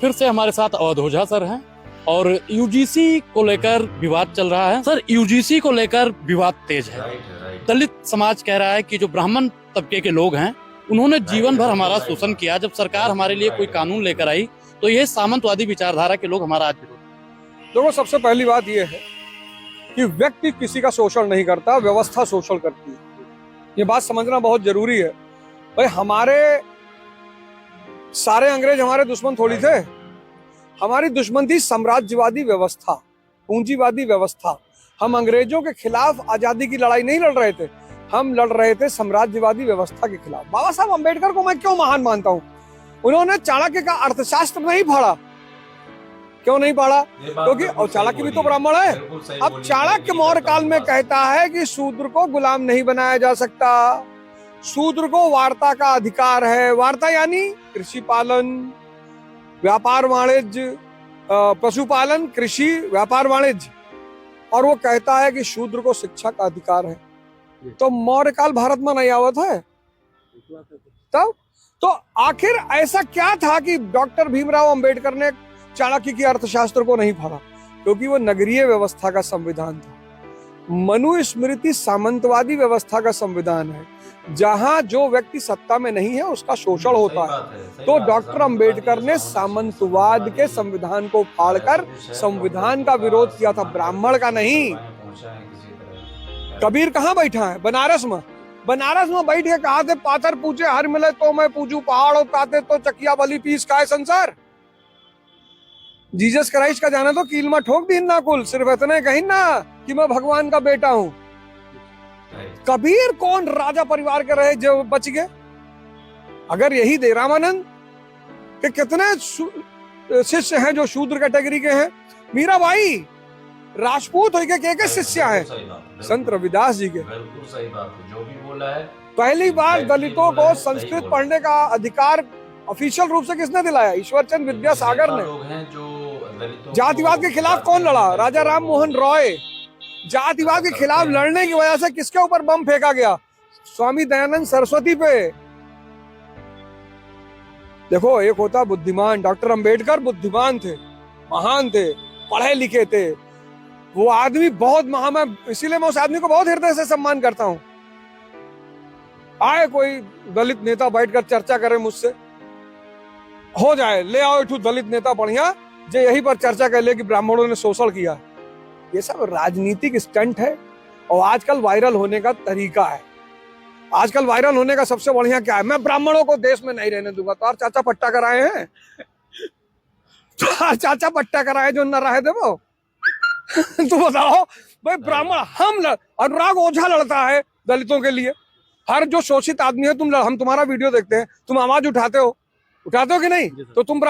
फिर से हमारे साथ अवध ओझा सर हैं और यूजीसी को लेकर विवाद चल रहा है। सर, यूजीसी को लेकर विवाद तेज है। दलित समाज कह रहा है कि जो ब्राह्मण तबके के लोग हैं उन्होंने जीवन भर हमारा शोषण किया, जब सरकार हमारे लिए कोई कानून लेकर आई तो ये सामंतवादी विचारधारा के लोग हमारा आज विरोध। देखो, सबसे पहली बात यह है कि व्यक्ति किसी का शोषण नहीं करता, व्यवस्था शोषण करती है। ये बात समझना बहुत जरूरी है। भाई, हमारे सारे अंग्रेज हमारे दुश्मन थोड़ी थे। हमारी दुश्मन थी साम्राज्यवादी व्यवस्था, पूंजीवादी व्यवस्था। हम अंग्रेजों के खिलाफ आजादी की लड़ाई नहीं लड़ रहे थे, हम लड़ रहे थे साम्राज्यवादी व्यवस्था के खिलाफ। बाबा साहब अम्बेडकर को मैं क्यों महान मानता हूं? उन्होंने चाणक्य का अर्थशास्त्र नहीं पढ़ा। क्यों नहीं पढ़ा? क्योंकि और चाणक्य भी तो ब्राह्मण है। अब चाणक्य मौर्य काल में कहता है कि शूद्र को गुलाम नहीं बनाया जा सकता, शूद्र को वार्ता का अधिकार है। वार्ता यानी कृषि पालन, व्यापार वाणिज्य, पशुपालन, कृषि, व्यापार वाणिज्य। और वो कहता है कि शूद्र को शिक्षा का अधिकार है। तो मौर्य काल भारत में नहीं आवत है तब तो आखिर ऐसा क्या था कि डॉक्टर भीमराव अंबेडकर ने चाणक्य की अर्थशास्त्र को नहीं पढ़ा? क्योंकि वो नगरीय व्यवस्था का संविधान था। मनुस्मृति सामंतवादी व्यवस्था का संविधान है, जहां जो व्यक्ति सत्ता में नहीं है उसका शोषण होता है। तो डॉक्टर अंबेडकर ने सामंतवाद के संविधान को फाड़कर संविधान का विरोध किया था, ब्राह्मण का नहीं। कबीर कहाँ बैठा है? बनारस में। बनारस में बैठ के कहा थे, पाथर पूछे हर मिले तो मैं पूछू, पहाड़ उठाते तो चकिया बली पीस का है संसार। जीसस क्राइस्ट का जाना तो कील में ठोक दी ना कुल, सिर्फ इतने कहीं ना कि मैं भगवान का बेटा हूं। कबीर कौन राजा परिवार के रहे जो बच गए? अगर यही दे रामानंद के कितने शिष्य हैं जो शूद्र कैटेगरी के हैं? मीराबाई राजपूत हो के शिष्य हैं, संत रविदास जी के। बिल्कुल सही बात है, जो भी बोला है। पहली बार दलितों को संस्कृत पढ़ने का अधिकार ऑफिशियल रूप से किसने दिलाया? ईश्वरचंद विद्यासागर ने। जातिवाद के खिलाफ कौन लड़ा? राजा राम मोहन रॉय। जातिवाद के खिलाफ लड़ने की वजह से किसके ऊपर बम फेंका गया? स्वामी दयानंद सरस्वती पे। देखो, एक होता बुद्धिमान। डॉक्टर अंबेडकर बुद्धिमान थे, महान थे, पढ़े लिखे थे। वो आदमी बहुत महान, इसीलिए मैं उस आदमी को बहुत हृदय से सम्मान करता हूं। आए कोई दलित नेता बैठकर चर्चा करे मुझसे, हो जाए, ले आओ एक दलित नेता बढ़िया जो यहीं पर चर्चा कर ले कि ब्राह्मणों ने शोषण किया। ये सब राजनीतिक स्टंट है और आजकल वायरल होने का तरीका है। आजकल वायरल होने का सबसे बढ़िया क्या है? मैं ब्राह्मणों को देश में नहीं रहने दूंगा। तो चाचा पट्टा कराए हैं, तो चाचा पट्टा कराए जो न रहे थे वो। तो बताओ भाई, ब्राह्मण हम अनुराग ओझा लड़ता है दलितों के लिए। हर जो शोषित आदमी है, हम तुम्हारा वीडियो देखते हैं, तुम आवाज उठाते हो कि नहीं? तो तुम